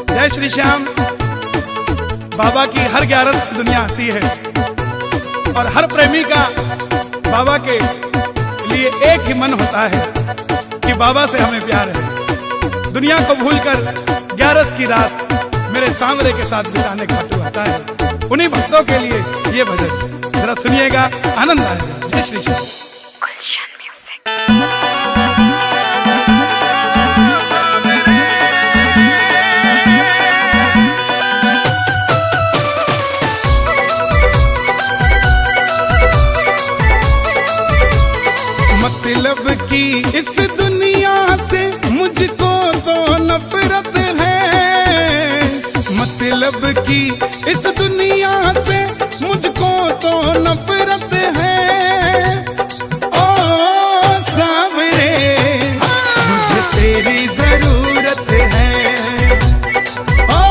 जय श्री श्याम। बाबा की हर 11 दुनिया आती है और हर प्रेमी का बाबा के लिए एक ही मन होता है कि बाबा से हमें प्यार है। दुनिया को भूलकर 11 की रात मेरे सांवरे के साथ बिताने का तो आता है। उन्हीं भक्तों के लिए ये भजन जरा सुनिएगा, आनंद आएगा। जय श्री श्याम। मतलब की इस दुनिया से मुझको तो नफरत है, मतलब की इस दुनिया से मुझको तो नफरत है। ओ सांवरे मुझे तेरी जरूरत है, ओ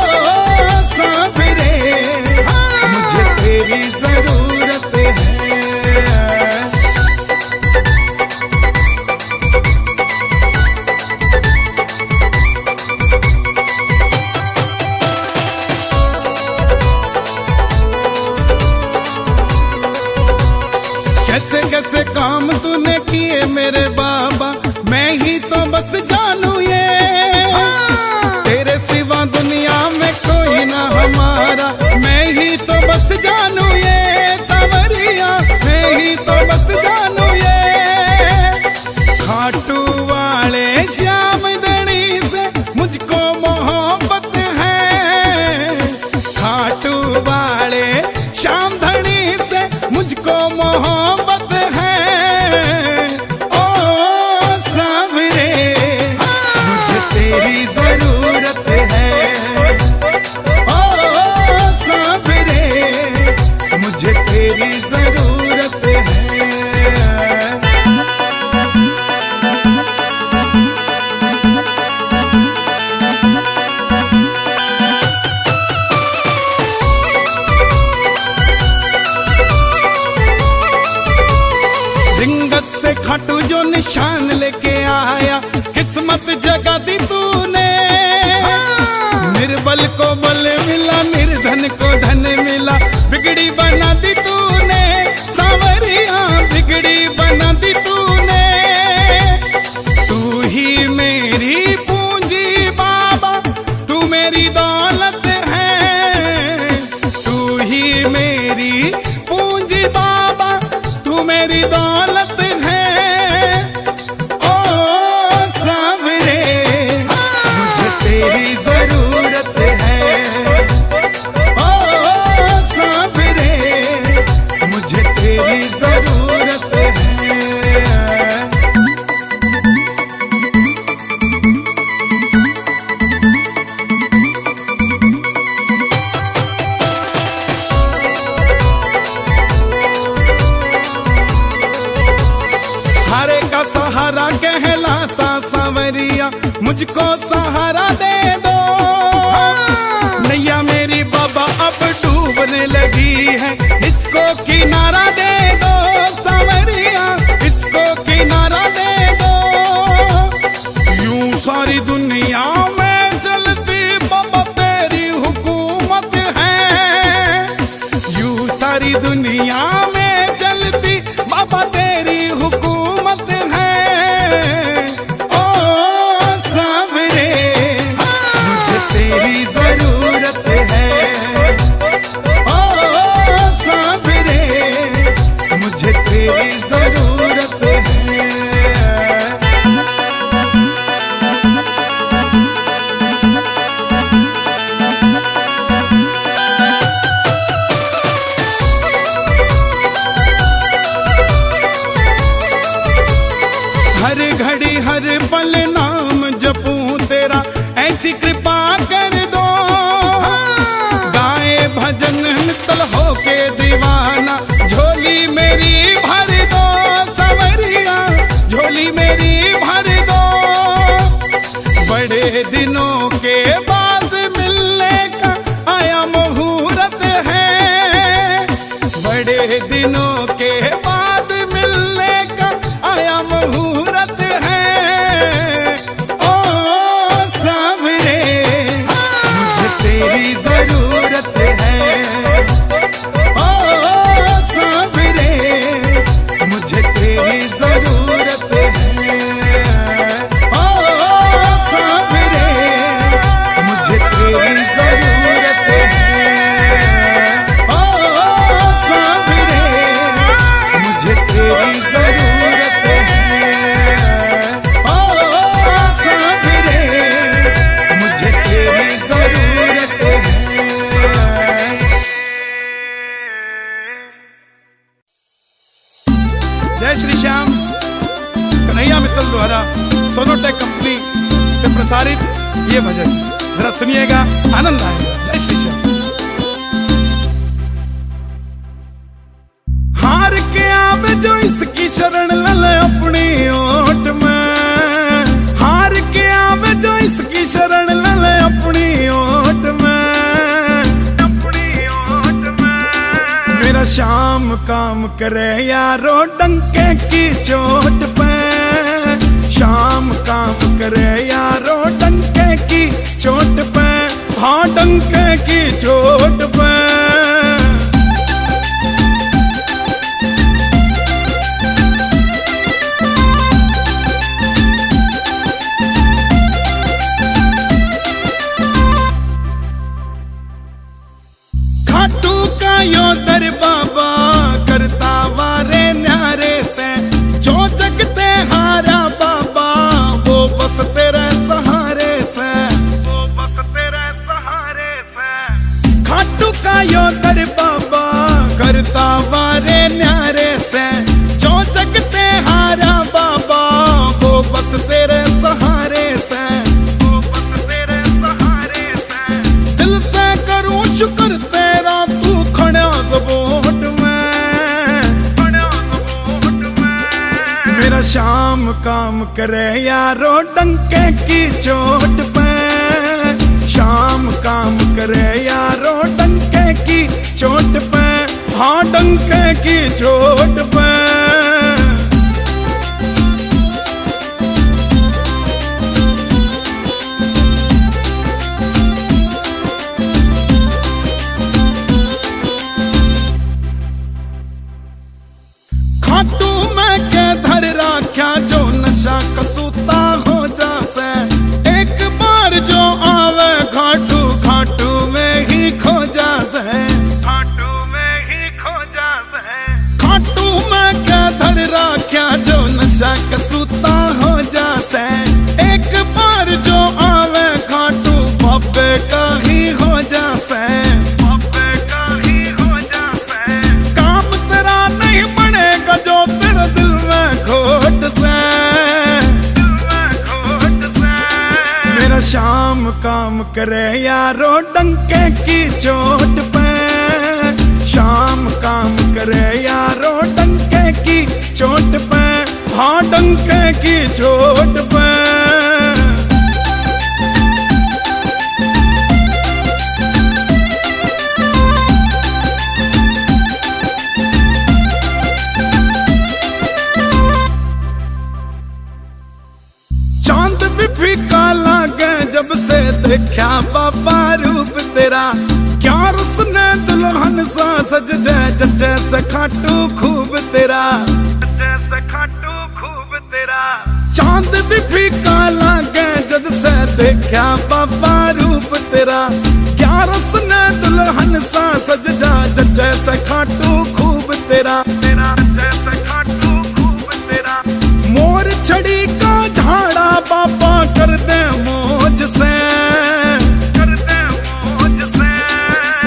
सांवरे मुझे तेरी जरूरत है। कैसे कैसे काम तूने किए मेरे बाबा, मैं ही तो बस जानू ये। तेरे सिवा दुनिया में कोई ना हमारा, मैं ही तो बस जानू ये। सांवरिया मैं ही तो बस जानू ये। खाटू वाले श्याम धनी से मुझको मोहब्बत है, खाटू वाले श्याम धनी से मुझको मोहब्बत है। ओ सांवरे मुझे तेरी जरूरत है, ओ सांवरे मुझे तेरी जरूरत है। रिंगस से खाटू जो निशान लेके आया, किस्मत जगा दी तूने। निर्बल को बल मिला, निर्धन को धन मिला, बिगड़ी बना दी तूने। सांवरिया बिगड़ी बना दी तूने। तू ही मेरी पूंजी बाबा, तू मेरी दौलत है। तू ही मेरी पूंजी बाबा, तू मेरी दौलत है। ओ सांवरे मुझे तेरी जरूरत है, ओ सांवरे मुझे तेरी जरूरत है। हारे का सहारा कहलाता सांवरिया, मुझको सहारा दे दो। नैया मेरी बाबा अब डूबने लगी है, इसको किनारा दे दो। सांवरिया इसको किनारा दे दो। यूं सारी दुनिया में चलती बाबा तेरी हुकूमत है। यूं सारी दुनिया में चलती बाबा तेरी हुकूमत है। ओ सांवरे मुझे तेरी जरूरत है, ओ सांवरे मुझे तेरी जरूरत है। हर घड़ी हर पल नाम जपूं तेरा, ऐसी कृपा कर दो। गाए भजन नितल होके दीवाना, झोली मेरी भर दो। सांवरिया झोली मेरी भर दो। बड़े दिनों के बाद मिलने का आया मुहूर्त है। बड़े दिनों के बाद मिलने का आया मुहूर्त है। ओ प्रसारित ये भजन जरा सुनिएगा, आनंद आएगा। जय श्री श्याम। हार के आवे जो इसकी शरण ले अपनी ओट में, हार के आवे जो इसकी शरण ले अपनी ओट में, अपनी ओट में। मेरा श्याम काम करे यारो डंके की चोट पे, श्याम काम करे यारो डंके की चोट पे, हाँ डंके की चोट पे। खाटू का यो दर बाबा करता वारे न्यारे से, जो जगते हारा बाबा वो बस तेरे सहारे से, वो बस तेरे सहारे से। खाटू का यो दर बाबा करता वारे न्यारे से, जो जगते हारा बाबा वो बस तेरे सहारे से, वो बस तेरे सहारे से। दिल से करूं शुक्र तेरा तू खड़ा ज़बोट में, खड़ा ज़बोट में। मेरा श्याम काम करे यारो डंके की चोट पे, श्याम काम करे यारो डंके की चोट पे, हाँ डंके की चोट पे। खाटू में के धर राख्या जो नशा कसूता हो जासे, एक बार जो आवे घाटू घाटू में ही खो जासे, घाटू में ही खो जासे। खाटू में के धर राख्या जो नशा कसूता हो जासे, एक बार जो आवे घाटू बाबे का ही हो जासे, बाबे का ही हो जासे। काम तेरा नहीं बनेगा जो तेरे दिल में खोट से, दिल में खोट से। मेरा श्याम काम करे यारो डंके की चोट पे, श्याम काम करे यारो डंके की चोट पे, हाँ डंके की चोट पे। चांद भी फीका लागे जब से देखा बाबा रूप तेरा, क्या रसने दुल्हन सा सज जाए जैसे खाटू खूब तेरा, जैसे खाटू खूब तेरा। चांद भी फीका लागे जब से देखा बाबा रूप तेरा, क्या रसने दुल्हन सा सज जाए जैसे खाटू खूब तेरा, तेरा जैसे खाटू खूब तेरा। मोर छड़ी का झाड़ा बाबा कर दे मौज से, कर दे मौज से।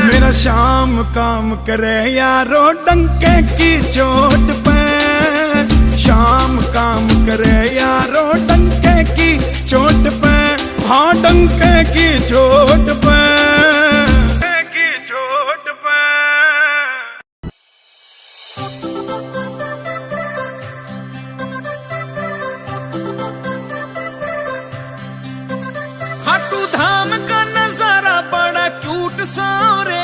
मेरा श्याम काम करे यारो डंके की चोट पे, श्याम काम करे यारो डंके की चोट पे, हाँ डंके की चोट पे, की चोट पे। खाटू धाम का नजारा बड़ा क्यूट सांवरे,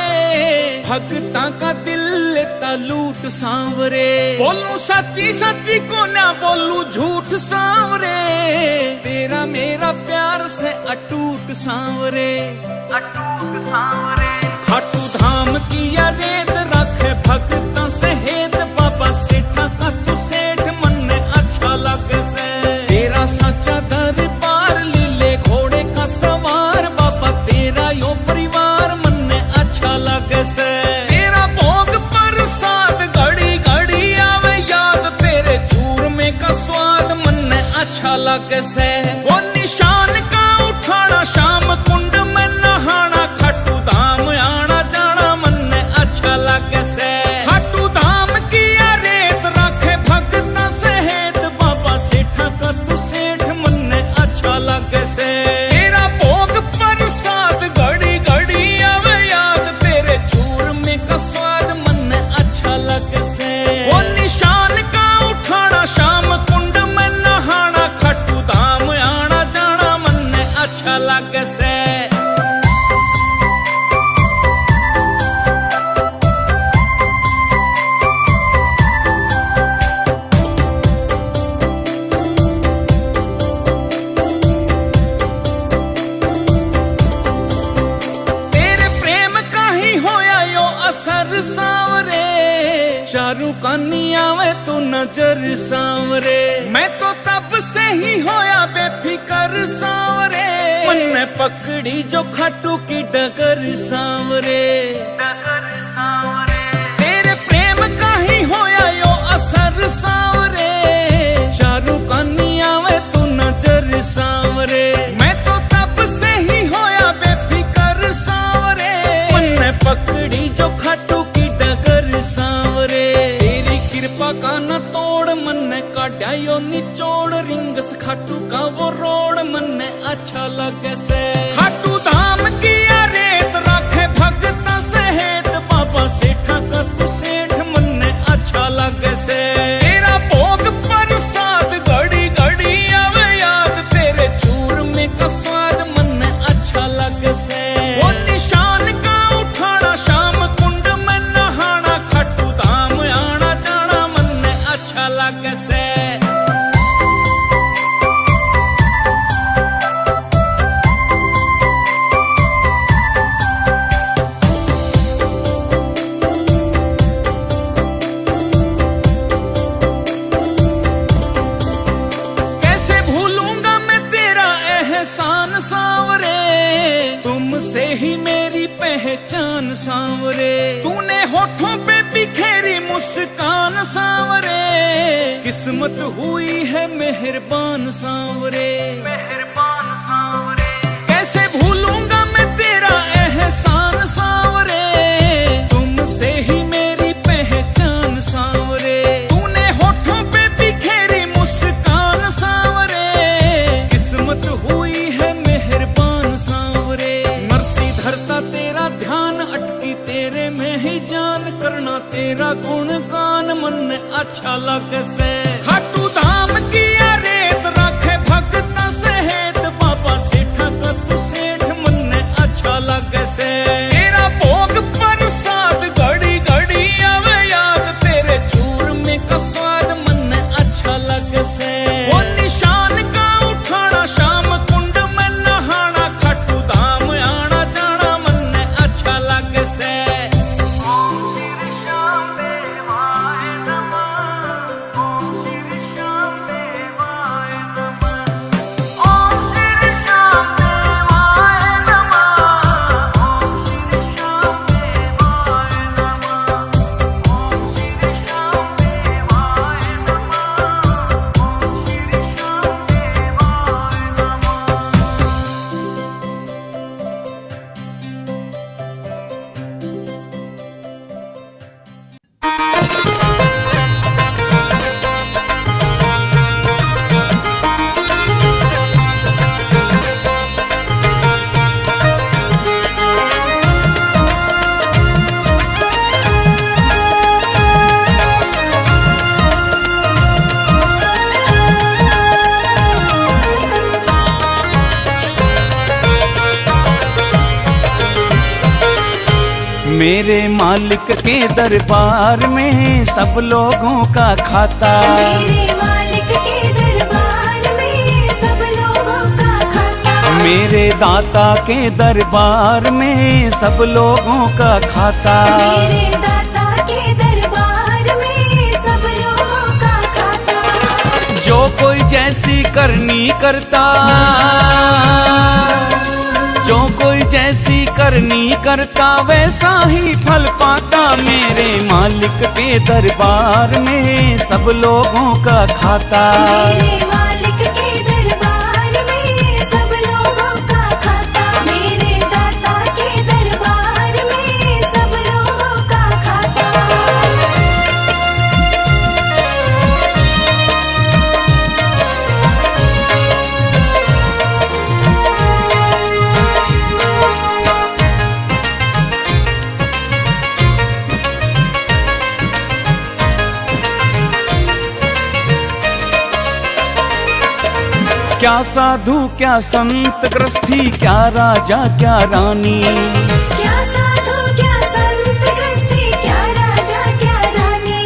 भगता का दिल लेता लूट सांवरे। बोलूं सच्ची सच्ची को ना बोलूं झूठ सांवरे, तेरा मेरा प्यार से अटूट सांवरे, अटूट सांवरे। खाटू धाम की या रेत रखे भगता से हेत, बाबा सेठा का तू सेठ मन में अच्छा लगे से। तेरा सच्चा दरबार लीले घोड़े का सवार, बाबा तेरा यो परिवार मन में अच्छा लगे से। तेरा भोग प्रसाद घड़ी घड़ी आवे याद, तेरे चूरमे का स्वाद मन में अच्छा लगे से। वो निशान का उठाना शाम कुंड में नहाना, खाटू धाम आना जाना मन में अच्छा लगे से। खाटू धाम तेरा भोग प्रसाद घड़ी घड़ी आवे याद, तेरे चूरमे का स्वाद मन अच्छा लगे से। वो निशान का उठाना शाम कुंड में नहाना, खाटू धाम आना जाना मन अच्छा लगे से। असर सांवरे चारू कानिया में तू नजर सांवरे, मैं तो तब से ही होया बेफिकर सांवरे, मन ने पकड़ी जो खाटू की डगर सांवरे। तेरे प्रेम का ही होया यो असर सांवरे, चारू कानिया में तू नजर सांवरे, मैं तो तब से ही होया बेफिकर सांवरे, मन ने पकड़ी जो खाटू की डगर सांवरे। तेरी कृपा का न तोड़ मन ने काटा यो निचोड़, रिंगस खाटू का वो रोड मन ने अच्छा लगे से। खाटू धाम की रेत राखे भगत सहेत, बाबा सेठा का तू सेठ मन ने अच्छा लगे से। तेरा भोग प्रसाद घड़ी घड़ी आवे याद, तेरे चूरमे का स्वाद मन ने अच्छा लगे से। वो निशान का उठाना शाम कुंड में नहाना, खाटू धाम आना जाना मन ने अच्छा लगे से। कैसे भूलूंगा मैं तेरा एहसान सांवरे, तुमसे ही मेरी पहचान सांवरे। तूने होठों पे बिखेरी मुस्कान सांवरे, किस्मत हुई है मेहरबान सांवरे। कैसे भूलूंगा मैं तेरा एहसान सांवरे, तुमसे ही मेरी पहचान सांवरे। तूने होठों पे बिखेरी मुस्कान सांवरे, किस्मत हुई है मेहरबान सांवरे। नरसी धरता तेरा ध्यान, अटकी तेरे में ही जान, करना तेरा गुणगान मन ने अच्छा लगे से। खाटू धाम की रेत राखे भगत सहेत, बाबा सेठा का तू सेठ मन ने अच्छा लगे से। तेरा भोग प्रसाद घड़ी घड़ी आवे याद, तेरे चूरमे का स्वाद मन ने अच्छा लगे से। वो निशान का उठाना शाम कुंड में नहाना, खाटू धाम आना जाना मन ने अच्छा लगे से। ओम श्री श्याम देवाय नमः, ओम श्री श्याम देवाय नमः, ओम श्री श्याम देवाय नमः, ओम श्री श्याम देवाय नमः, ओम श्री श्याम देवाय नमः, ओम श्री श्याम मेरे मालिक के दरबार में सब लोगों का खाता, मेरे मालिक के दरबार में सब लोगों का खाता, मेरे दाता के दरबार में सब लोगों का खाता, मेरे दाता के दरबार में सब लोगों का खाता। जो कोई जैसी करनी करता, जो कोई जैसी करनी करता वैसा ही फल पाता। मेरे मालिक के दरबार में सब लोगों का खाता, मेरे मालिक के दरबार में सब लोगों का खाता, मेरे दाता के दरबार में सब लोगों का खाता। क्या साधु क्या संत गृहस्थी, क्या राजा क्या रानी, क्या साधु क्या संत गृहस्थी, क्या राजा क्या रानी,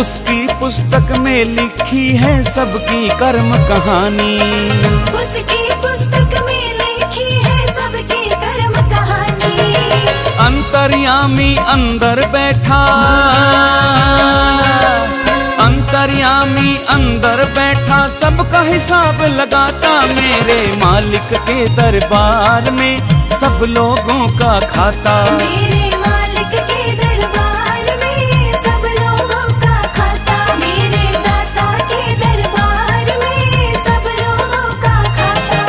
उसकी पुस्तक में लिखी है सबकी कर्म कहानी। उसकी पुस्तक में लिखी है सबकी कर्म कहानी। अंतर्यामी अंदर बैठा, अंतर्यामी अंदर बैठा, सबका हिसाब लगाता, मेरे मालिक के दरबार में सब लोगों का खाता। मेरे मालिक के दरबार में सब लोगों का खाता, मेरे दाता के दरबार में सब लोगों का खाता।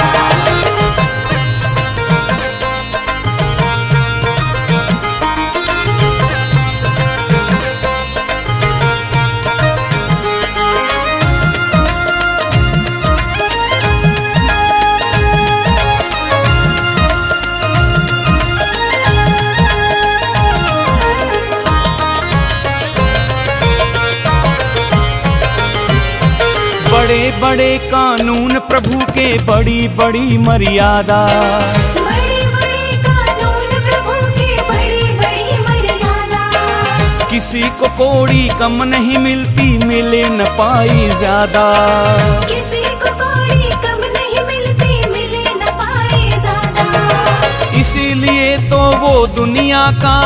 बड़े बड़े कानून प्रभु के, बड़ी बड़ी मर्यादा, बड़े बड़े कानून प्रभु की बड़ी बड़ी मर्यादा। किसी को कोड़ी कम नहीं मिलती, मिले न पाई ज्यादा। किसी को कोड़ी कम नहीं मिलती, मिले न पाए ज्यादा। इसीलिए तो वो दुनिया का,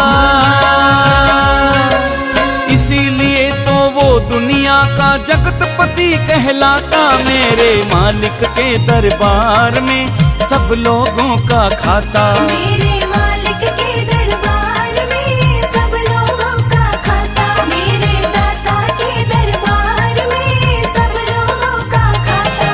इसीलिए तो वो दुनिया का जगतपति कहलाता, मेरे मालिक के दरबार में सब लोगों का खाता। मेरे मालिक के दरबार में सब लोगों का खाता, मेरे दाता के दरबार में सब लोगों का खाता।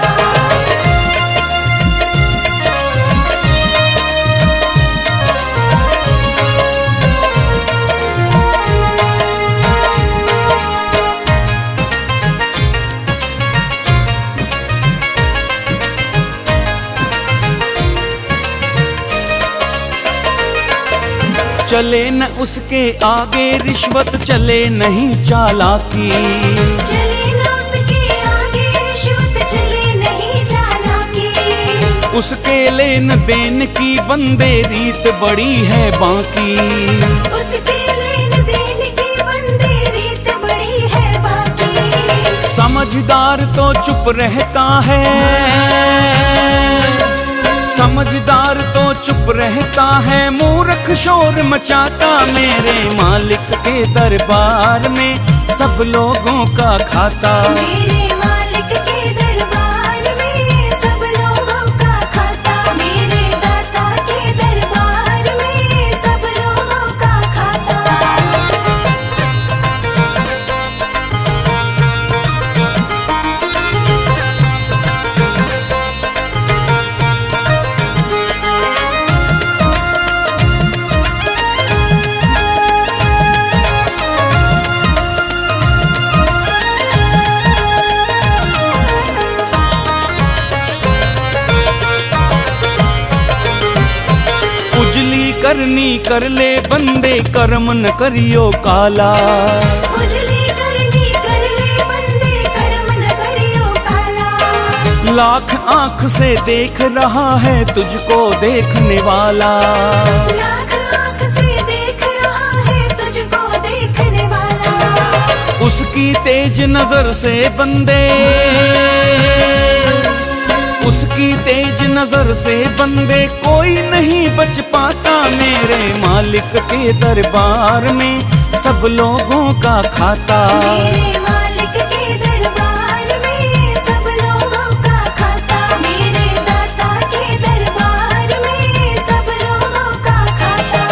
चले न उसके आगे रिश्वत, चले नहीं चालाकी, चले न उसके आगे रिश्वत, चले नहीं चालाकी। उसके लेन देन की बंदे रीत बड़ी है बाकी। उसके लेन देन की बंदे रीत बड़ी है बाकी। समझदार तो चुप रहता है, समझदार तो चुप रहता है, मूर्ख शोर मचाता, मेरे मालिक के दरबार में सब लोगों का खाता। मेरे मालिक के दरबार में सब लोगों का खाता, मेरे दाता के दरबार में सब लोगों का खाता। उजली करनी कर ले बंदे, कर्म न करियो काला। उजली करनी कर ले बंदे, कर्म न करियो काला। लाख आंख से देख रहा है तुझको देखने वाला, लाख आंख से देख रहा है तुझको देखने वाला। उसकी तेज नजर से बंदे, उसकी तेज नजर से बंदे कोई नहीं बच पाता, मेरे मालिक के दरबार में सब लोगों का खाता। मेरे मालिक के दरबार में सब लोगों का खाता, मेरे दाता के दरबार में सब लोगों का खाता।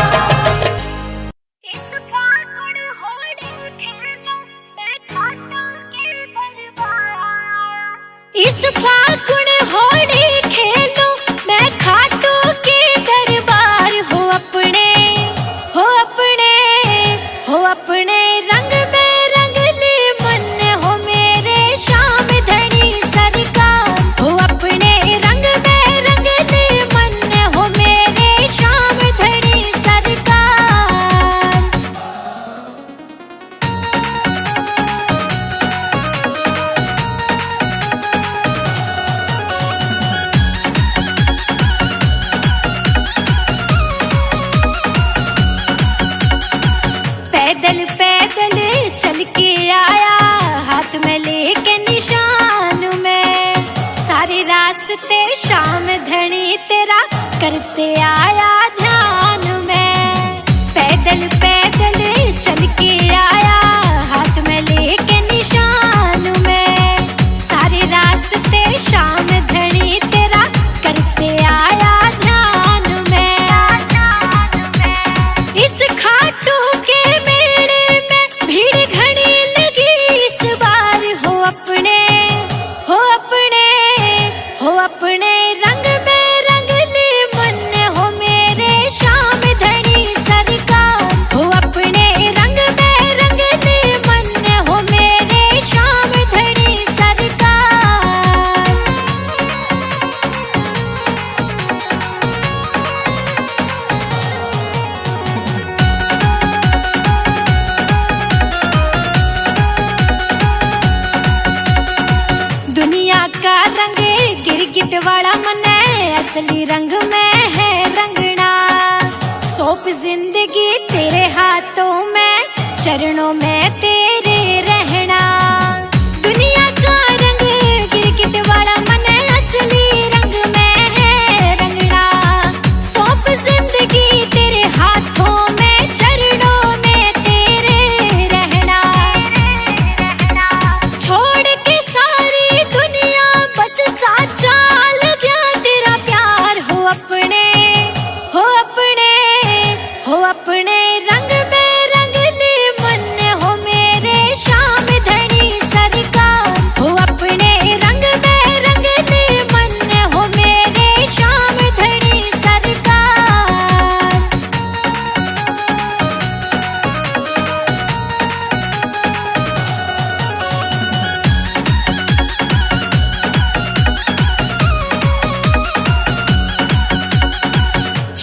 इस फागुन होली खेलो मैं खाटू के दरबार। इस फागुन होली खेलो मैं खाटू के दरबार। हो अपने, हो अपने, हो अपने रंग में रंग ले करते आया ध्यान में। पैदल पैदल चल के आया हाथ में लेके निशान में। सारे रास्ते शाम धनी तेरा करते आया ध्यान में। इस खाटू के मेले में भीड़ घनी लगी इस बार। हो अपने हो अपने हो अपने रंग में रंग ले मन हो मेरे श्याम धनी सरकार। हो अपने रंग में रंग ले मन हो मेरे श्याम धनी सरकार। दुनिया का रंग गिरगिट वाला मन है, असली रंग में है रंगना। सौंप जिंदगी तेरे हाथों में, चरणों में तेरे रहना। दुनिया का रंग गिरगिट वाला मन है, असली रंग में है रंगना। सौंप जिंदगी तेरे हाथों में, चरणों में तेरे रहना। छोड़ के सारी दुनिया बस साचा लग्या तेरा प्यार। हो अपने हो अपने हो अपने रंग में रंग ले मन हो मेरे श्याम धनी सरकार। हो अपने रंग में रंग ले मन हो मेरे श्याम धनी सरकार।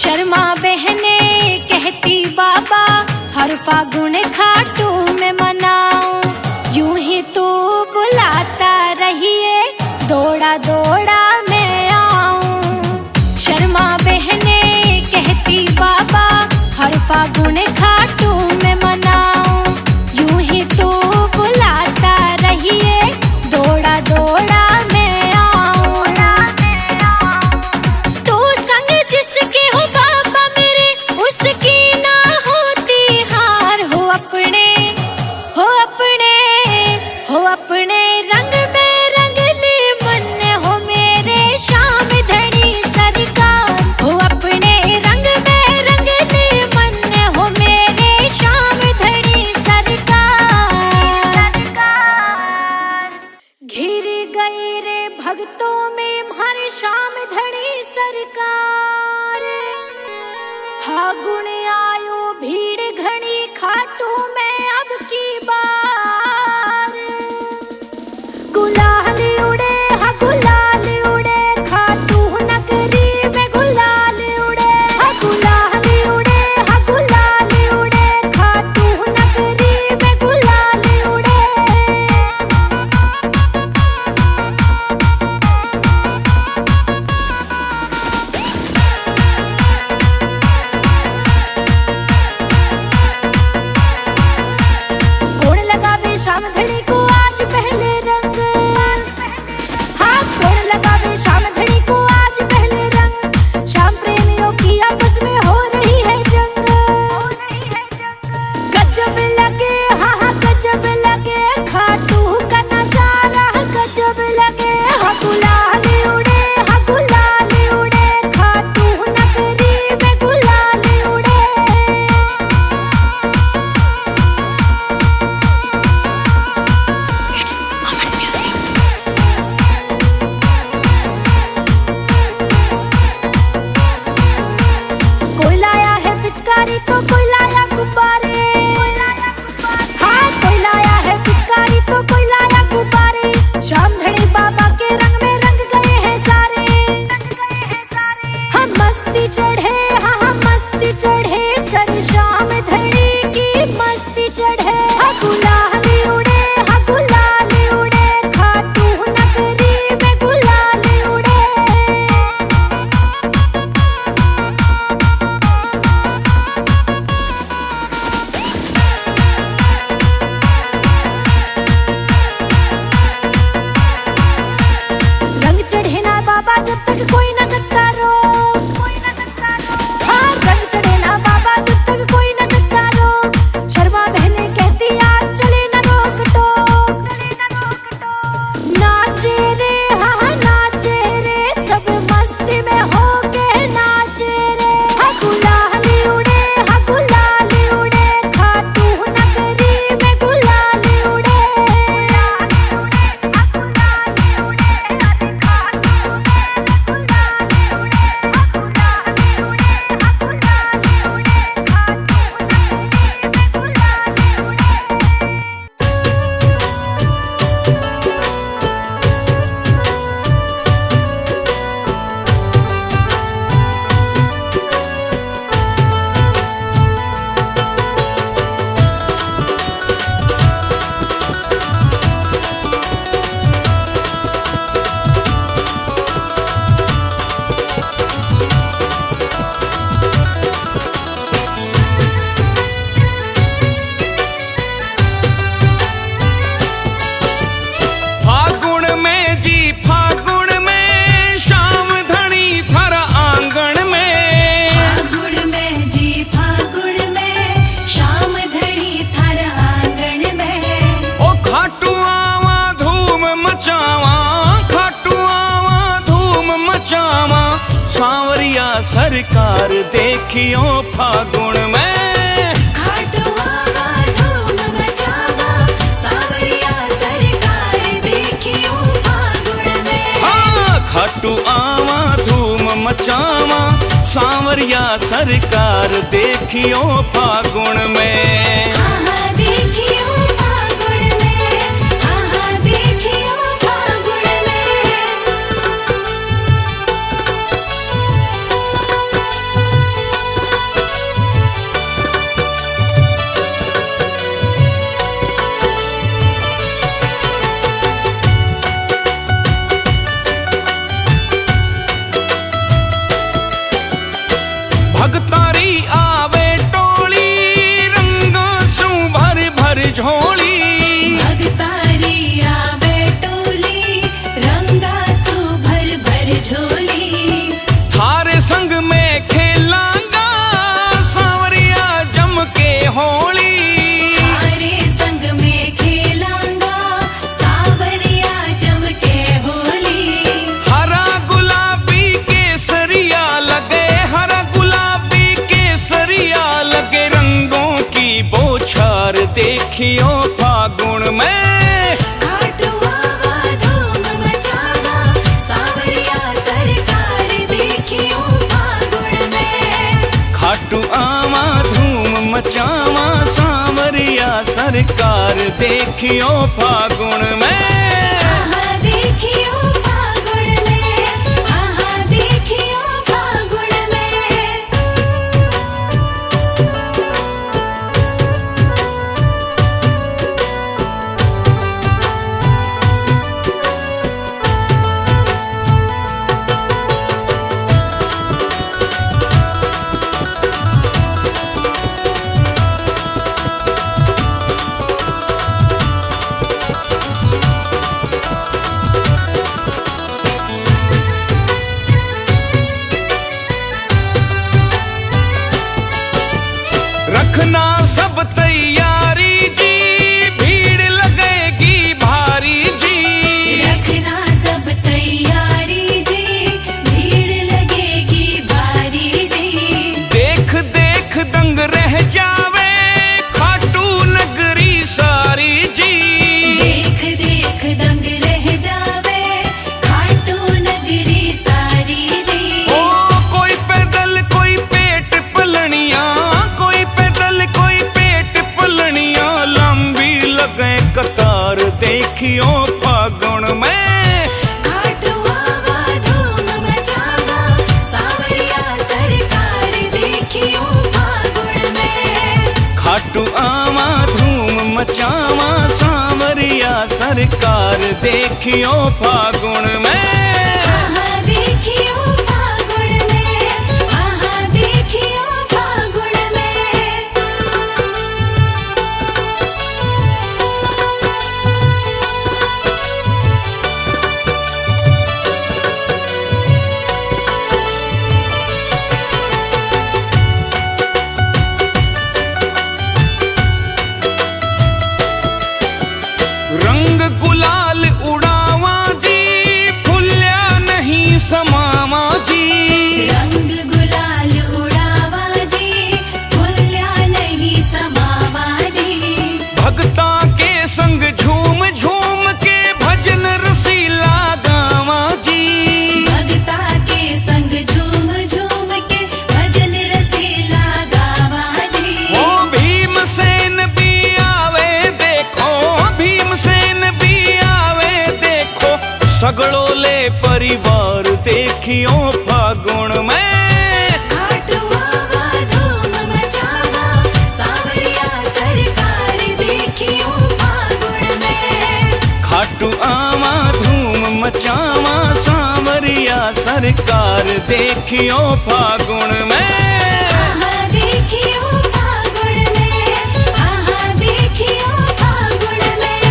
शर्मा बहने कहती बाबा हर फागुन खाटू में मनाऊं। यूं ही तू बुलाता रहिए दौड़ा दौड़ा मैं आऊं। शर्मा बहने कहती बाबा हर फागुन खाटू में मनाऊं। यूं ही तू बुलाता रहिए दौड़ा दौड़ा मैं आऊं। तू संग जिसके हो बाबा मेरे, उसकी ना होती हार। हो अपने हो अपने हो अपने रंग में रंग ले मन हो मेरे श्याम धनी सरकार। हो अपने रंग में रंग ले मन हो मेरे श्याम धनी सरकार। घिर गई रे भक्तों में हमारे श्याम धनी सरकार। फागुन आयो भीड़ घनी खाटू में अब की बार। गुलाल उड़े हा गुलाल उड़े खाटू नगरी में। गुलाल उड़े हा गुलाल उड़े हा गुलाल उड़े खाटू नगरी में। गुलाल उड़े कौन लगावे श्याम धनी को आज पहले रंग। हाँ कौन लगावे श्याम धनी को आज पहले रंग। श्याम प्रेमियों की आपस में हो रही है जंग। गजब लगे हाँ हाँ गजब लगे खाटू का नजारा। गजब लगे हाँ गुलाल उड़े हाँ गुलाल उड़े खाटू नगरी में। गुलाल उड़े कोई लाया है पिचकारी तो कोई लाया गुब्बारे। हाँ कोई लाया है पिचकारी तो कोई लाया गुब्बारे। श्याम धनी बाबा के रंग में रंग गए हैं सारे। हम मस्ती चढ़े हाँ हम मस्ती चढ़े सर श्याम धनी की मस्ती चढ़े। हाँ गुलाल उड़े हाँ गुलाल उड़े खाटू नगरी में। गुलाल उड़े रंग चढ़े ना बाबा जब तक कोई न सकता रोक। सांवरिया सरकार देखियो फागुन में। खाटू आवा धूम मचावा सांवरिया सरकार देखियो फागुन में। हाँ खाटू आवा धूम मचावा सांवरिया सरकार देखियो फागुन में। हाँ हाँ देखियो फागुन में, हाँ हाँ देखियो फागुन में। भगतारी आवे टोली रंग सु भर भर झोली। भगतारी आवे टोली रंगा सु भर भर झोली। थारे संग में खेलांगा सांवरिया जम के होली। थारे संग में खेलांगा सांवरिया जम के होली। हरा गुलाबी केसरिया लगे, हरा गुलाबी केसरिया लगे रंगों की बौछार देखियो फागुन में। खाटू आवा धूम मचावा सांवरिया सरकार देखियो फागुन में। खाटू आवा धूम मचावा सांवरिया सरकार देखियो फागुन में। हाँ हाँ देखियो फागुन में, हाँ हाँ देखियो फागुन में। रखना सब तैयारी जी, भीड़ लगेगी भारी जी। रखना सब तैयारी जी, भीड़ लगेगी भारी जी। देख देख दंग रह जावे खाटू नगरी सारी जी। देख देख दंग रह जावे खाटू नगरी सारी जी। ओ कोई पैदल कोई पेट पलनिया, कोई पैदल कोई पेट पलनिया लंबी लगे कतार देखियो फागुन में। खाटू आवा धूम मचावा सांवरिया सरकार देखियो फागुन में। खाटू आवा धूम मचावा सांवरिया सरकार देखियो फागुन में। हाँ हाँ देखियो फागुन में, हाँ हाँ देखियो फागुन में। रंग गुलाल उड़ावा जी, फुल्या नहीं समावा जी। रंग गुलाल उड़ावा जी, फुल्या नहीं समावा जी। भगता के संग झूम झूम के भजन रसीला गावा जी। भगता के संग झूम झूम के भजन रसीला गावा जी। ओ भीमसेन भी आवे देखो, भीमसेन भी आवे देखो सगड़ो ले परिवार देखियो फागुन में। खाटू आवा धूम मचावा सांवरिया सरकार देखियो फागुन में। खाटू आवा धूम मचावा सांवरिया सरकार देखियो फागुन में। हाँ हाँ देखियो फागुन में, हाँ हाँ देखियो फागुन में।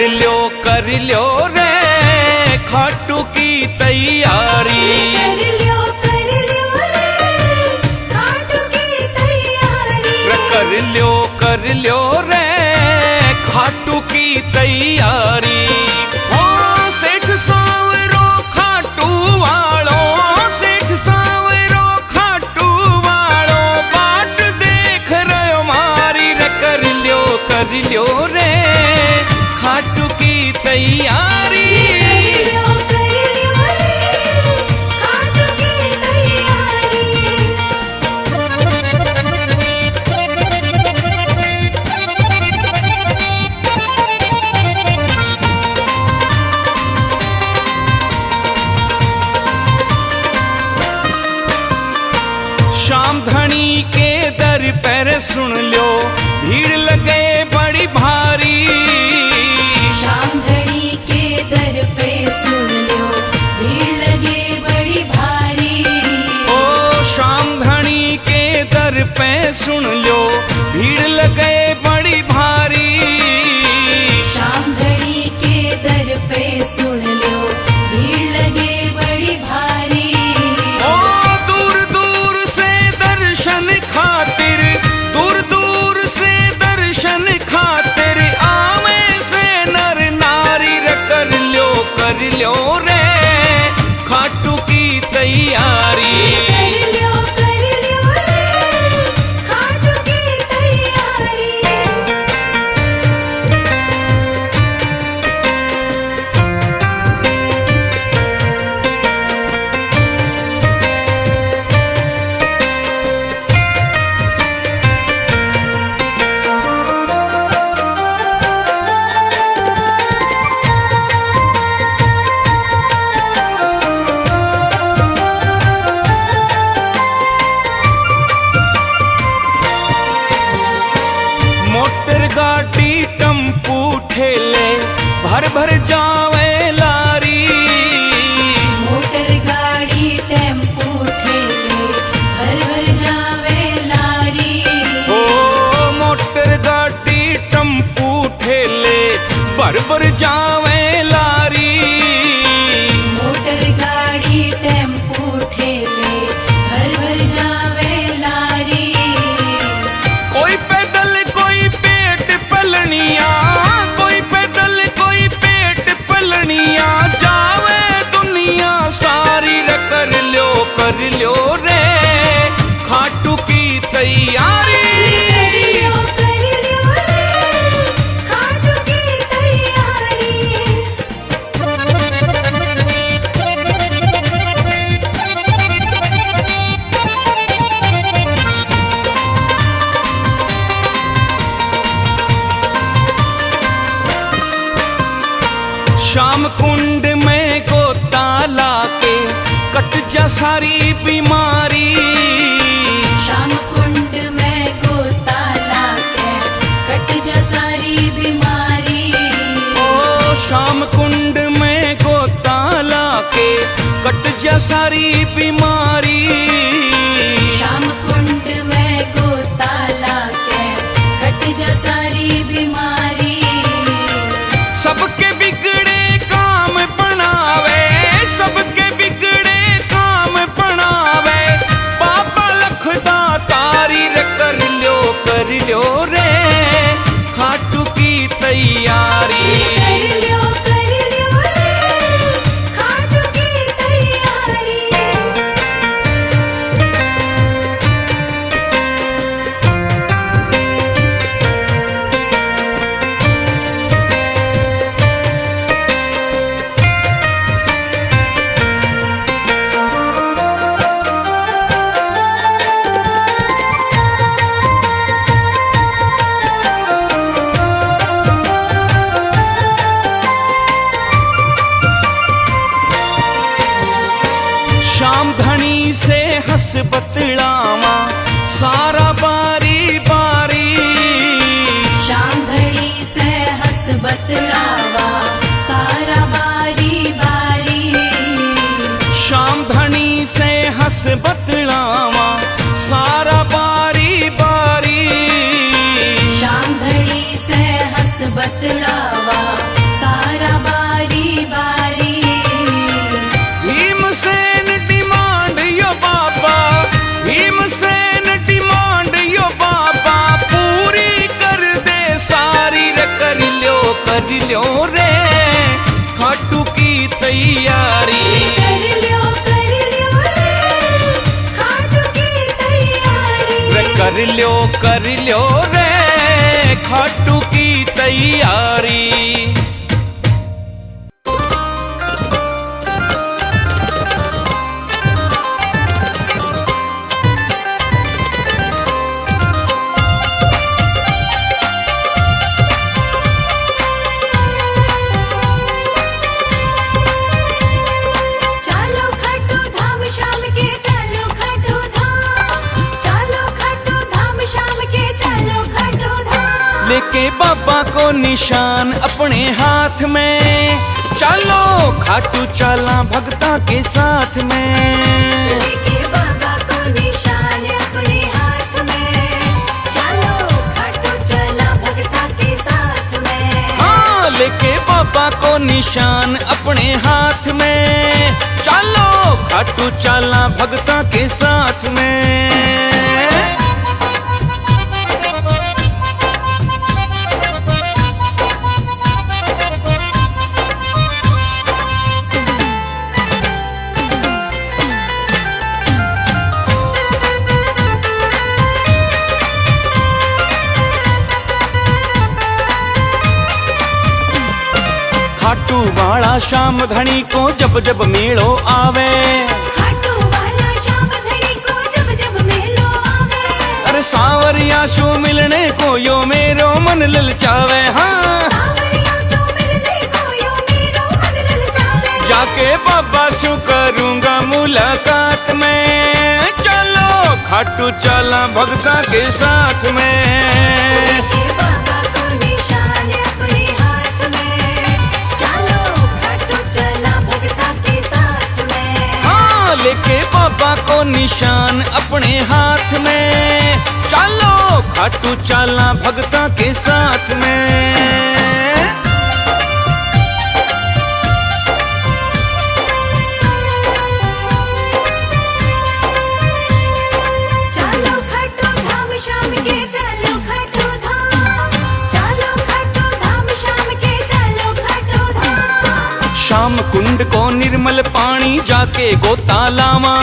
कर लियो रे खाटू की तैयारी। कर लियो रे खाटू की तैयारी। कर लियो रे खाटू की तैयारी। ओ सेठ सांवरो खाटू वालो, सेठ सांवरो खाटू वालो बाट देख रहे मारी रे। कर लियो रे खाटू की तैयारी। कर लियो रे खाटू की तैयारी। शाम धनी के दर पर सुन लो भीड़ लगे बड़ी भारी। शाम धनी के दर पे सुन लो भीड़ लगे बड़ी भारी। ओ शाम धनी के दर पे सुन लो भीड़ लगे बड़ी भारी। शाम धनी के दर पे सुन लो भीड़ लगे बड़ी भारी। ओ दूर दूर से दर्शन खातिर, दूर दूर से दर्शन खातिर आवे से नर नारी रे। कर लियो रे खाटू की तैयारी। कर लियो रे खाटू की तैयारी। मोटर गाड़ी टम्पू ठेले भर भर जावे लारी। मोटर गाड़ी टेम्पो ठेले भर भर जावे लारी। ओ मोटर गाड़ी टम्पू ठेले भर भर जावे लारी। मोटर गाड़ी टेम्पो ठेले भर भर जावे लारी। कोई पैदल कोई पेट पलनिया, कोई पैदल कोई पेट पलनिया जावे दुनिया सारी रे। कर लियो रे खाटू की तैयारी। कर लियो रे खाटू की तैयारी। श्याम कुंड में गोता लाके कट जा सारी बीमारी। शाम कुंड में गोता लाके कट जा सारी बीमारी। ओ शाम कुंड में गोता लाके कट जा सारी बीमारी। शाम कुंड में गोता लाके कट जा सारी बीमारी। सबके बिगड़े काम बनावे, सबके बिगड़े काम बनावे बाबा लखदा तारी रे। कर लियो रे खाटू की तैयारी। कर लियो रे खाटू की तैयारी। शाम धनी से हंस बतलावा सारा बारी बारी। शाम धनी से हंस बतलावा सारा बारी बारी। शाम धनी से हंस बतलावा सारा बारी बारी। शाम धनी से हंस बतलावा कर लो रे खाटू की तैयारी। चलो खाटू धाम शाम के, चलो खाटू धाम, चलो खाटू धाम शाम के, चलो खाटू धाम। लेके बाबा को निशान अपने हाथ में, चलो खाटू चला भगता के साथ में। लेके बाबा को निशान अपने हाथ में, चलो खाटू चला भगता के साथ में। हाँ, लेके बाबा को निशान अपने हाथ में, चलो खाटू चला भगता के साथ में। खाटू वाला शाम धनी को जब जब मेलो आवे, खाटू वाला शाम धनी को जब जब मेलो आवे। अरे सांवरिया शो मिलने को यो मेरो मन ललचावे। हाँ, सांवरिया सो मिलने को यो मेरो मन ललचावे। जाके बाबा शो करूंगा मुलाकात में, चलो खाटू चला भगता के साथ में। लेके बाबा को निशान अपने हाथ में, चलो खाटू चला भगता के साथ में। हाँ, लेके बाबा को निशान अपने हाथ में, चलो खाटू चला भगता के साथ में। चलो खाटू धाम शाम के, चलो खाटू धाम, चलो खाटू धाम शाम के, चलो खाटू धाम। शाम कुंड को निर्मल पानी जाके गोता लावा,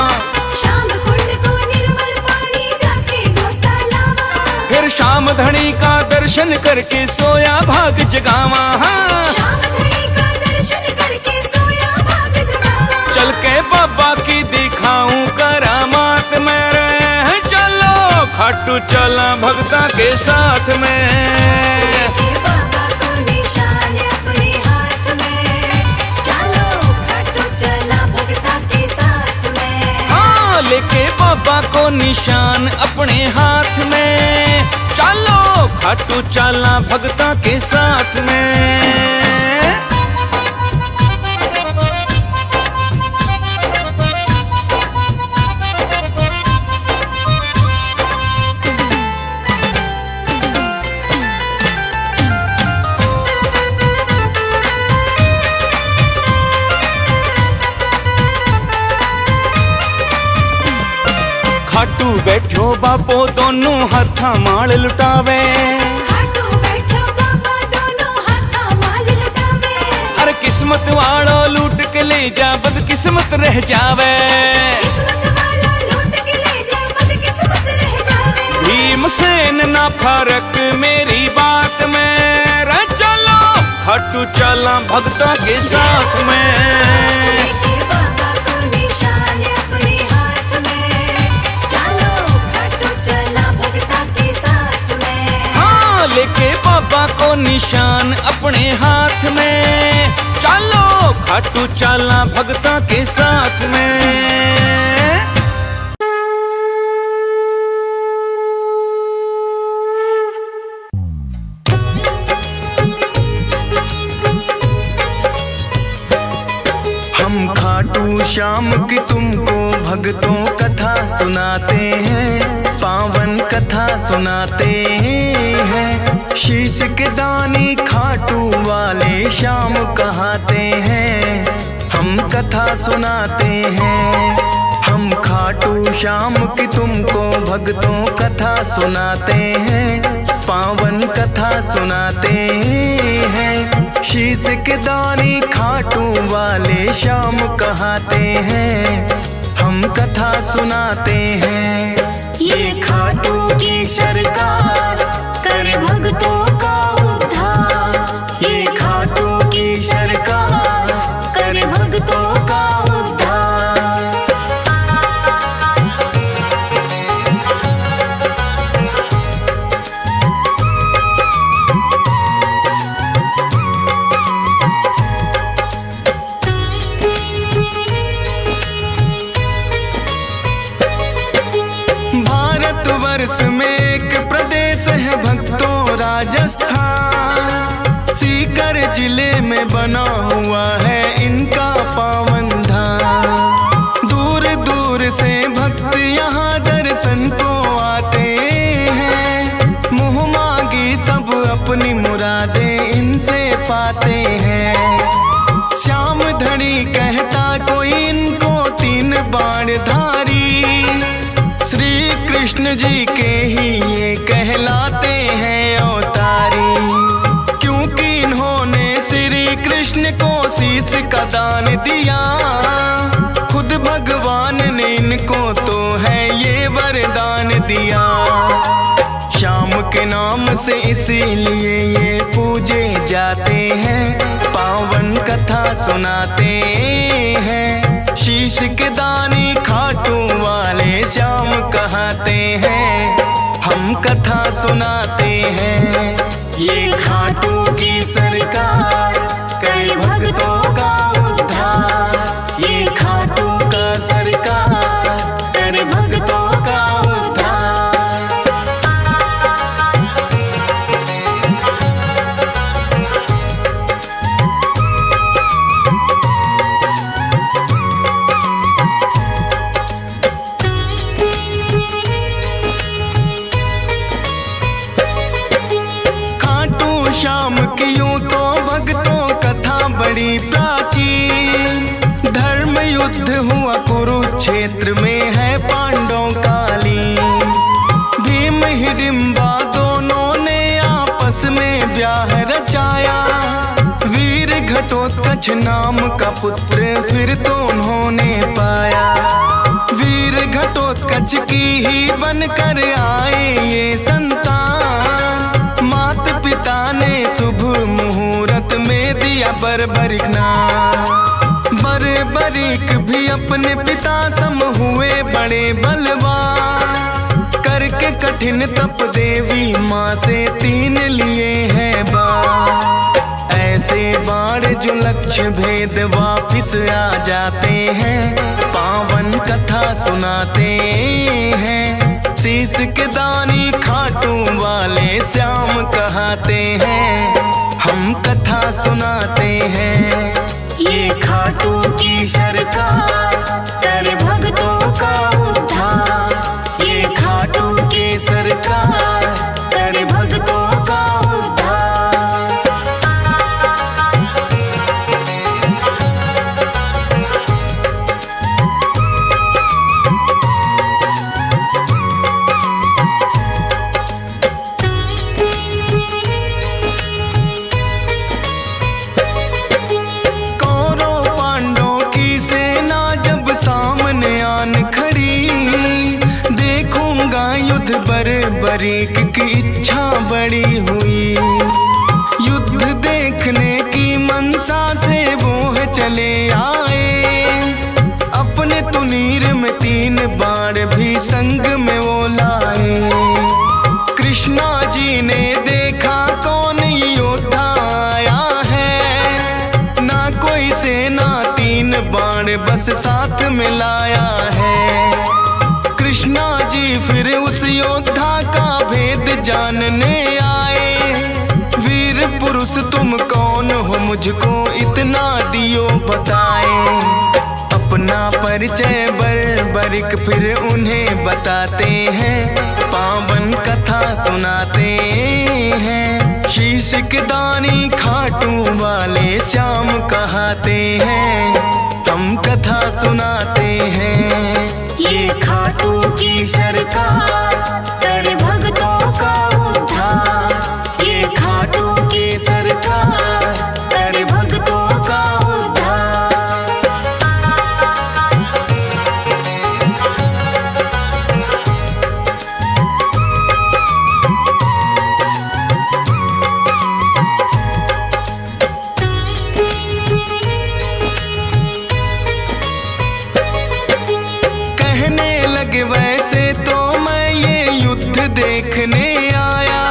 शाम कुंड को निर्मल पानी जाके गोता लावा। फिर शाम धनी का दर्शन करके सोया भाग जगावा। हाँ, शाम धनी का दर्शन करके सोया भाग जगावा। चल के बाबा की दिखाऊं करामात मेरे, चलो खाटू चला भगता के साथ में। लेके बाबा को निशान अपने हाथ में, चलो खाटू चला भगता के साथ में। हाँ, लेके बाबा को निशान अपने हाथ में, चलो खाटू चला भगता के साथ में। खाटू बैठो बापो दोनों हाथा माल लुटावे, खाटू बैठो बाबा दोनों हाथा माल लुटावे। अरे किस्मत वालो लूट के ले जा बदकिस्मत रह जावे। किस्मत वाला लूट के ले जा बदकिस्मत रह जावे। भीमसेन ना फर्क मेरी बात में, रे चलो खाटू चला भगता के साथ में। लेके बाबा को निशान अपने हाथ में, चलो खाटू चला भगता के साथ में। हाँ, लेके बाबा को निशान अपने हाथ में, चलो खाटू चला भगता के साथ में। हम खाटू श्याम की तुमको भक्तों कथा सुनाते हैं, पावन कथा सुनाते हैं। शीश के दानी खाटू वाले श्याम कहाते हैं, हम कथा सुनाते हैं। हम खाटू श्याम की तुमको भक्तों कथा सुनाते हैं, पावन कथा सुनाते हैं। शीश के दानी खाटू वाले श्याम कहाते हैं, हम कथा सुनाते हैं। ये खाटू की वर्ष में एक प्रदेश है भक्तों राजस्थान। सीकर जिले में बना हुआ है इनका पावन धाम। दूर दूर से भक्त यहाँ दर्शन को आते हैं। मुँह मांगी सब अपनी मुरादें इनसे पाते हैं। श्याम धड़ी कहता कोई इनको 3 बाण धारी। श्री कृष्ण जी के ही ये कहलाते हैं अवतारी। क्योंकि इन्होंने श्री कृष्ण को शीश का दान दिया। खुद भगवान ने इनको तो है ये वरदान दिया। श्याम के नाम से इसीलिए ये पूजे जाते हैं। पावन कथा सुनाते हैं। शीश के दानी खाटू वाले श्याम कहते हैं। हम कथा सुनाते हैं। ये खाटू की सरकार करे भक्तों का उद्धार। ये खाटू का सरकार करे भक्तों का उद्धार। श्याम की यूं तो भक्तों कथा बड़ी प्राचीन। धर्म युद्ध हुआ कुरुक्षेत्र में है पांडवों कालीन। भीम हिडिंबा दोनों ने आपस में ब्याह रचाया। वीर घटोत्कच नाम का पुत्र फिर तो उन्होंने पाया। वीर घटोत्कच की ही बनकर आए ये संतान। माता पिता ने शुभ मुहूर्त में दिया बर्बरिक नाम। बर्बरिक भी अपने पिता सम हुए बड़े बलवान। करके कठिन तप देवी माँ से 3 लिए हैं बाण। ऐसे बाण जो लक्ष्य भेद वापिस आ जाते हैं। पावन कथा सुनाते हैं। शीश के दानी खाटू वाले श्याम कहते हैं। हम कथा सुनाते हैं। ये खाटू की सरकार करे भक्तों का उद्धार। ये खाटू की सरकार करे भक्तों का उद्धार। बर्बरिक की इच्छा बड़ी हुई। युद्ध देखने की मनसा से वो है चले आए। अपने तुनीर में 3 बाण भी संग में वो लाए। कृष्णा जी ने देखा कौन योद्धा आया है। ना कोई सेना 3 बाण बस साथ में लाया है। कृष्णा जी फिर उस योद्धा का भेद जानने आए। वीर पुरुष तुम कौन हो मुझको इतना दियो बताए। अपना परिचय बर्बरिक फिर उन्हें बताते हैं। पावन कथा सुनाते हैं। शीश के दानी खाटू वाले श्याम कहते हैं। हम कथा सुनाते हैं। ये खाटू की सरकार करे भक्तों का उद्धार। ये खाटू की सरकार करे भक्तों का उद्धार। वैसे तो मैं ये युद्ध देखने आया।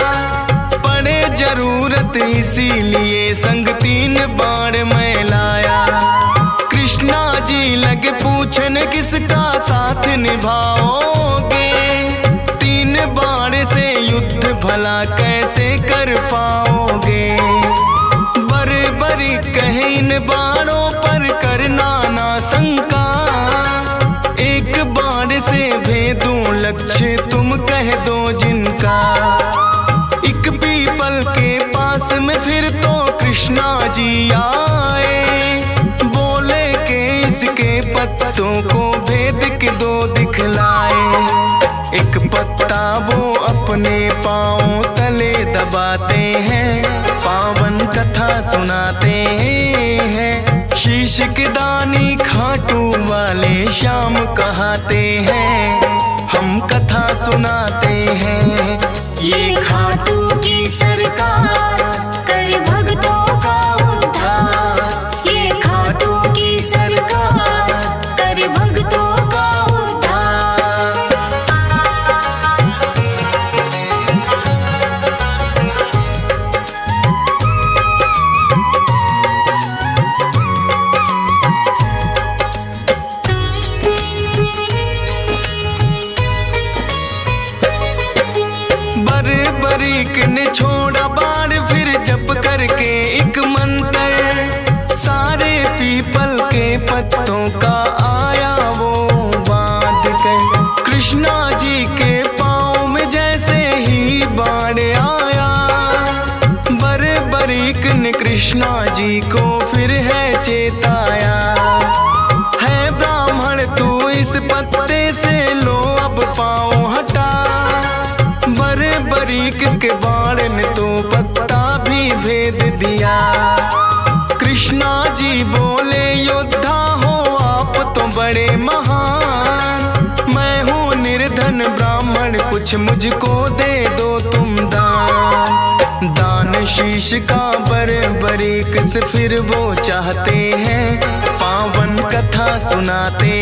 पड़े जरूरत इसीलिए संग 3 बाण मैं लाया। कृष्णा जी लगे पूछने किसका साथ निभाओगे। 3 भला कैसे कर पाओगे। बरी कहे इन बाणों पर करना ना शंका, एक बाण से भेदूं लक्ष्य तुम कह दो जिनका। एक पीपल के पास में फिर तो कृष्णा जी आए, बोले के इसके पत्तों को भेद के दो दिखलाए। एक पत्ता वो अपने पांव तले दबाते हैं, पावन कथा सुनाते हैं। शीश के दानी खाटू वाले श्याम कहाते हैं, हम कथा सुनाते हैं। ये खाटू की सरकार कर भक्तों का उद्धार, ये खाटू की सरकार कर भक्तों का उद्धार। बरीक ने छोड़ा बाण फिर जप करके एक मंत्र, सारे पीपल के पत्तों का आया वो बांध कर। कृष्णा जी के पाँव में जैसे ही बाण आया, बरीक ने कृष्णा जी को फिर है चेताया। है ब्राह्मण तू इस पत्ते से लो अब पाँव हटा, बरीक के बाण ने तो पत्ता भी भेद दिया। कृष्णा जी बोले योद्धा हो आप तो बड़े महान, मैं हूँ निर्धन ब्राह्मण कुछ मुझको दे दो तुम दान। दान शीश का बरीक से फिर वो चाहते हैं, पावन कथा सुनाते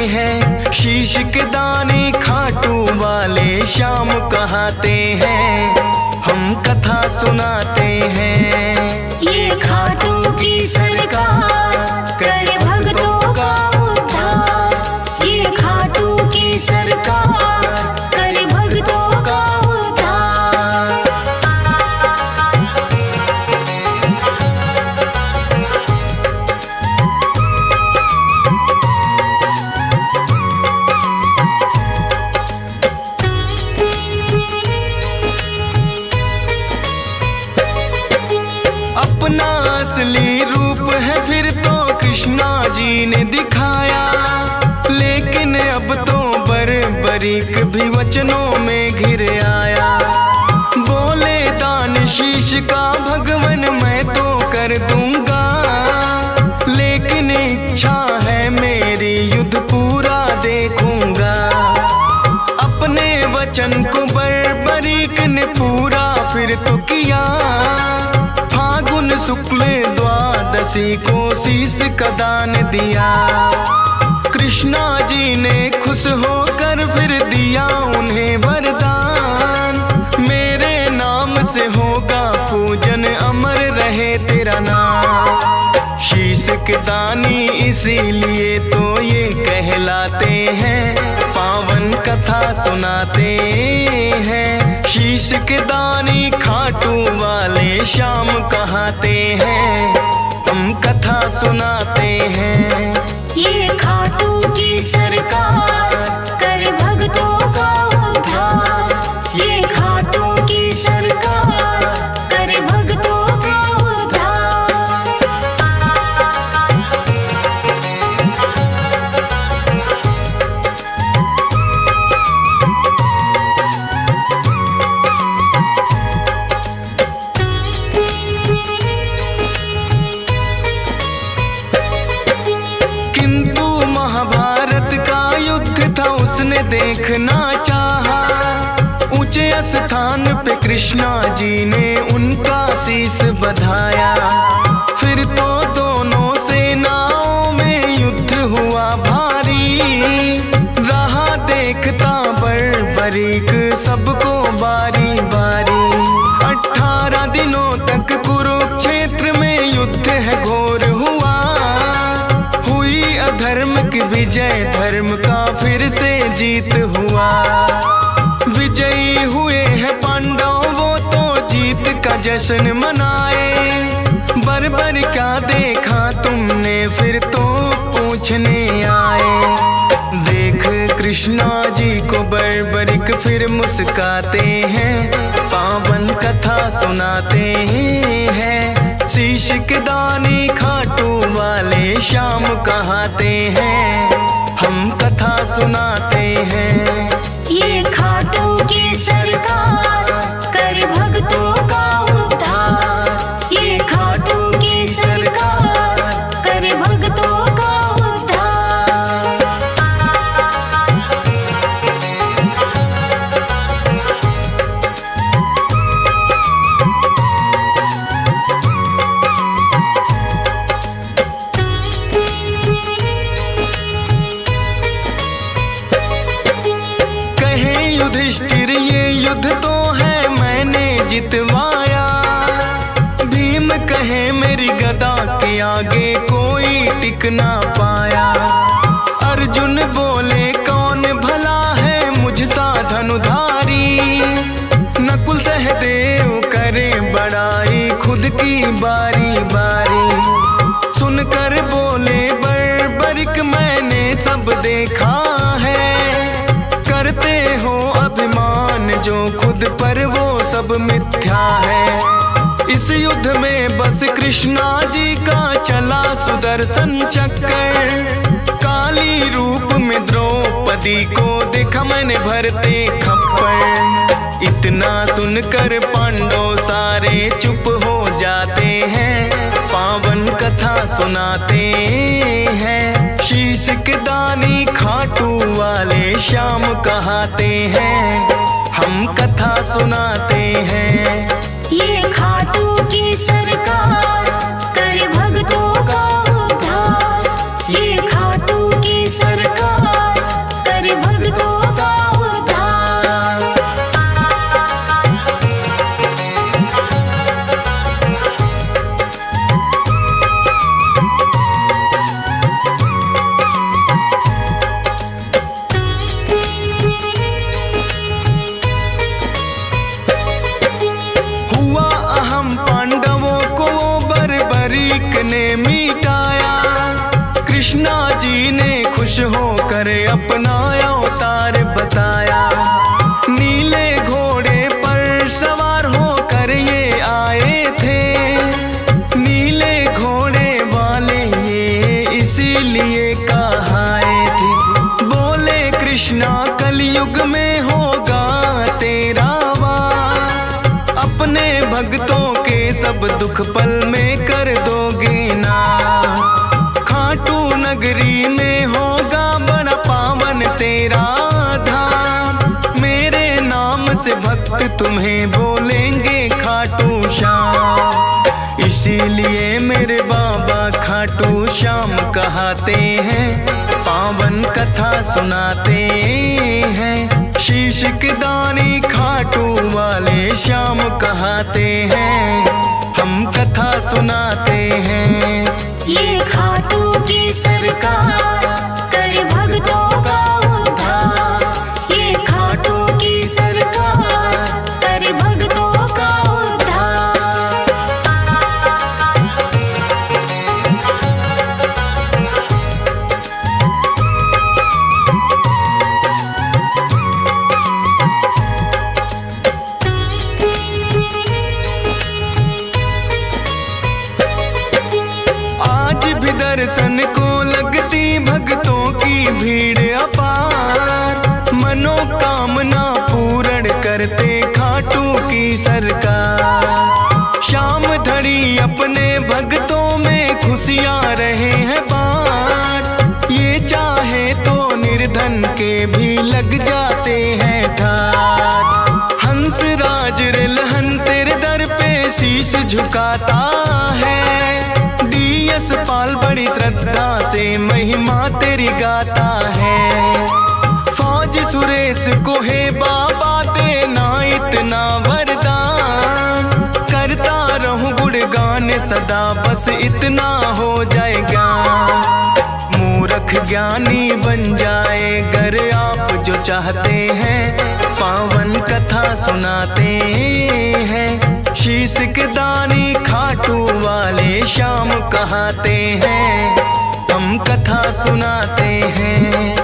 हैं। शीश के दानी खाटू वाले श्याम कहाते हैं, हम कथा सुनाते हैं। ये खाटू की सरकार कर भक्तों का उद्धार, ये खाटू की सरकार कर भक्तों का उद्धार। अपना असली रूप है फिर तो कृष्णा जी ने दिखाया, लेकिन अब तो बरीक भी वचनों में घिर आया। बोले दान शीश का भगवन मैं तो कर दूंगा, लेकिन इच्छा है मेरी युद्ध पूरा देखूंगा। अपने वचन को बरीक ने पूरा फिर तो किया, फागुन शुक्ल द्वादशी को शीश का दान दिया। कृष्णा जी ने खुश होकर फिर दिया उन्हें वरदान, मेरे नाम से होगा पूजन अमर रहे तेरा नाम। शीश के दानी इसीलिए तो ये कहलाते हैं, पावन कथा सुनाते हैं। शीश के दानी खाटू वाले श्याम कहाते हैं, हम कथा सुनाते हैं। ये खाटू की सरकार कर भक्तों का उद्धार, ये खाटू की सरकार कर भक्तों का उद्धार। देखना चाहा, ऊंचे स्थान पे कृष्णा जी ने उनका शीश बधाया। फिर तो दोनों सेनाओं में युद्ध हुआ भारी, रहा देखता बरीक सबको बारी बारी। 18 दिनों तक कुरुक्षेत्र में युद्ध है घोर हुआ, हुई अधर्म की विजय धर्म का फिर से जीत हुआ। विजयी हुए हैं पांडव जश्न मनाए। बर क्या देखा तुमने फिर तो पूछने आए। देख कृष्णा जी को बरबरिक फिर मुस्काते हैं, पावन कथा सुनाते हैं। शीश के दानी खाटू वाले श्याम कहाते हैं, हम कथा सुनाते हैं। ये खाटू की सरकार कर भक्तों का उद्धार। ये खाटू की सरकार कर भक्तों का उद्धार। युधिष्ठिर ये युद्ध तो है मैंने जितवाया। भीम कहे मेरी गदा के आगे कोई टिक ना पाया। अर्जुन बोले कौन भला है मुझसा धनुधारी। नकुल सहदेव करे बड़ाई खुद की बारी बारी। सुनकर बोले बरबरिक मैंने सब देखा है। करते हो अभिमान जो खुद पर वो सब मिथ्या है। इस युद्ध में बस कृष्णा जी का चला सुदर्शन चक्कर। काली रूप में द्रौपदी को देखा मैंने भरते खप्पर। इतना सुनकर पांडव सारे चुप हो जाते हैं, पावन कथा सुनाते हैं। शीश के दानी खाटू वाले श्याम कहाते हैं, हम कथा सुनाते हैं। ये खाटू की सरकार कर भक्तों का उद्धार। ये खाटू की सरकार कर भक्तों का उद्धार। ने मिटाया। कृष्णा जी ने खुश होकर अपना अवतार बताया। नीले घोड़े पर सवार होकर ये आए थे। नीले घोड़े वाले ये इसीलिए कहाए थे। बोले कृष्णा कलयुग में होगा तेरा वार। अपने भक्तों के सब दुख पल में कर दोगे नाश। खाटू नगरी में होगा बड़ा पावन तेरा धाम। मेरे नाम से भक्त तुम्हें बोलेंगे खाटू श्याम। इसीलिए मेरे बाबा खाटू श्याम कहाते हैं, पावन कथा सुनाते हैं। शीश के दानी खाटू वाले श्याम कहाते हैं, हम कथा सुनाते हैं। ये खाटू की सरकार कर भक्तों का उद्धार। ये खाटू की सरकार कर भक्तों का उद्धार। दर्शन को लगती भक्तों की भीड़ अपार। मनोकामना पूर्ण करते खाटू की सरकार। शाम धड़ी अपने भक्तों में खुशियाँ रहे हैं बाँट। ये चाहे तो निर्धन के भी लग जाते हैं ठाट। हंस राज रिलहन तेरे दर पे शीश झुकाता है। डीएस पाल बड़ी श्रद्धा से महिमा तेरी गाता है। फौज सुरेश को है बाबा देना इतना वरदान। करता रहूं गुणगान सदा बस इतना हो जाएगा। मूर्ख ज्ञानी बन जाए गर आप जो चाहते हैं, पावन कथा सुनाते हैं। इसके दानी खाटू वाले श्याम कहाते हैं, हम कथा सुनाते हैं।